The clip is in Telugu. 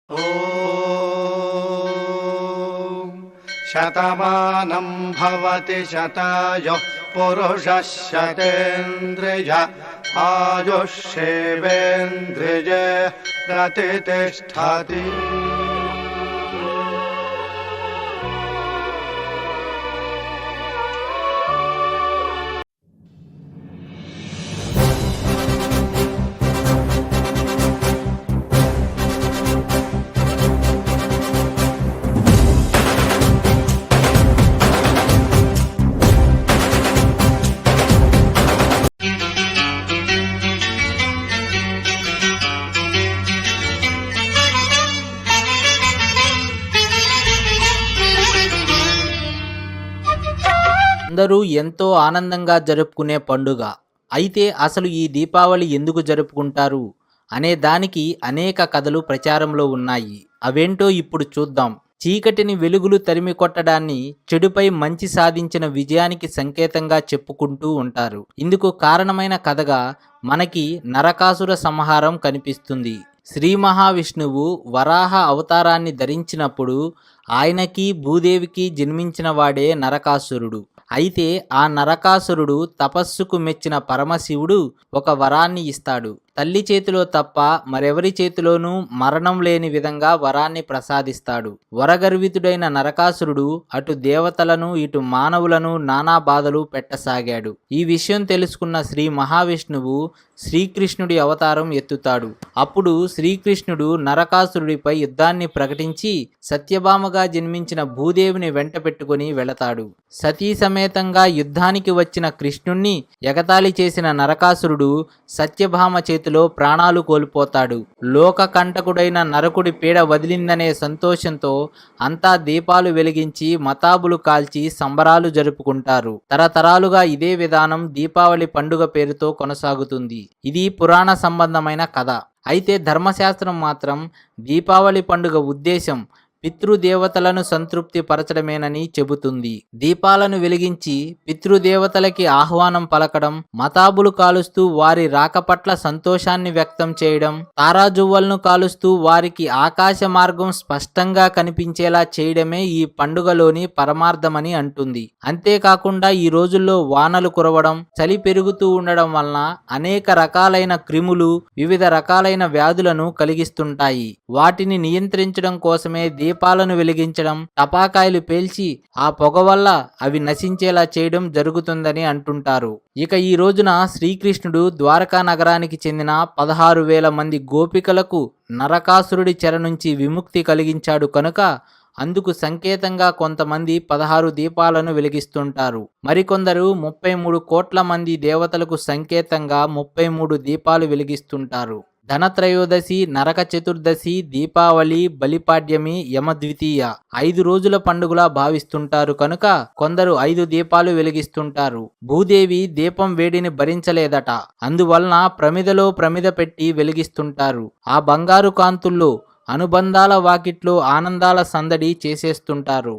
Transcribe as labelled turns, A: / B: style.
A: ఓం శతమానం భవతి శతాయుః పురుషः శతేంద్రియ ఆయుష్యేవేంద్రియే ప్రతిష్ఠతి.
B: అందరూ ఎంతో ఆనందంగా జరుపుకునే పండుగ. అయితే అసలు ఈ దీపావళి ఎందుకు జరుపుకుంటారు అనే దానికి అనేక కథలు ప్రచారంలో ఉన్నాయి. అవేంటో ఇప్పుడు చూద్దాం. చీకటిని వెలుగులు తరిమి కొట్టడాన్ని, చెడుపై మంచి సాధించిన విజయానికి సంకేతంగా చెప్పుకుంటూ ఉంటారు. ఇందుకు కారణమైన కథగా మనకి నరకాసుర సంహారం కనిపిస్తుంది. శ్రీ మహావిష్ణువు వరాహ అవతారాన్ని ధరించినప్పుడు ఆయనకి భూదేవికి జన్మించిన వాడే నరకాసురుడు. అయితే ఆ నరకాసురుడు తపస్సుకు మెచ్చిన పరమశివుడు ఒక వరాన్ని ఇస్తాడు. తల్లి చేతిలో తప్ప మరెవరి చేతిలోనూ మరణం లేని విధంగా వరాన్ని ప్రసాదిస్తాడు. వరగర్వితుడైన నరకాసురుడు అటు దేవతలను ఇటు మానవులను నానా బాధలు పెట్టసాగాడు. ఈ విషయం తెలుసుకున్న శ్రీ మహావిష్ణువు శ్రీకృష్ణుడి అవతారం ఎత్తుతాడు. అప్పుడు శ్రీకృష్ణుడు నరకాసురుడిపై యుద్ధాన్ని ప్రకటించి సత్యభామగా జన్మించిన భూదేవిని వెంట పెట్టుకుని వెళతాడు. సతీ సమేతంగా యుద్ధానికి వచ్చిన కృష్ణుణ్ణి ఎగతాళి చేసిన నరకాసురుడు సత్యభామ చేతిలో ప్రాణాలు కోల్పోతాడు. లోక కంటకుడైన నరకుడి పీడ వదిలిందనే సంతోషంతో అంతా దీపాలు వెలిగించి మతాబులు కాల్చి సంబరాలు జరుపుకుంటారు. తరతరాలుగా ఇదే విధానం దీపావళి పండుగ పేరుతో కొనసాగుతుంది. ఇది పురాణ సంబంధమైన కథ. అయితే ధర్మశాస్త్రం మాత్రం దీపావళి పండుగ ఉద్దేశం పితృదేవతలను సంతృప్తి పరచడమేనని చెబుతుంది. దీపాలను వెలిగించి పితృదేవతలకి ఆహ్వానం పలకడం, మతాబులు కాలుస్తూ వారి రాక పట్ల సంతోషాన్ని వ్యక్తం చేయడం, తారాజువ్వలను కాలుస్తూ వారికి ఆకాశ మార్గం స్పష్టంగా కనిపించేలా చేయడమే ఈ పండుగలోని పరమార్థమని అంటుంది. అంతేకాకుండా ఈ రోజుల్లో వానలు కురవడం, చలి పెరుగుతూ ఉండడం వలన అనేక రకాలైన క్రిములు వివిధ రకాలైన వ్యాధులను కలిగిస్తుంటాయి. వాటిని నియంత్రించడం కోసమే దీపాలను వెలిగించడం, టపాకాయలు పేల్చి ఆ పొగ వల్ల అవి నశించేలా చేయడం జరుగుతుందని అంటుంటారు. ఇక ఈ రోజున శ్రీకృష్ణుడు ద్వారకా నగరానికి చెందిన 16,000 మంది గోపికలకు నరకాసురుడి చెర నుంచి విముక్తి కలిగించాడు కనుక అందుకు సంకేతంగా కొంతమంది 16 దీపాలను వెలిగిస్తుంటారు. మరికొందరు 33 కోట్ల మంది దేవతలకు సంకేతంగా 33 దీపాలు వెలిగిస్తుంటారు. ధనత్రయోదశి, నరక చతుర్దశి, దీపావళి, బలిపాడ్యమి, యమద్వితీయ 5 రోజుల పండుగలా భావిస్తుంటారు కనుక కొందరు 5 దీపాలు వెలిగిస్తుంటారు. భూదేవి దీపం వేడిని భరించలేదట. అందువలన ప్రమిదలో ప్రమిద పెట్టి వెలిగిస్తుంటారు. ఆ బంగారు కాంతుల్లో అనుబంధాల వాకిట్లో ఆనందాల సందడి చేసేస్తుంటారు.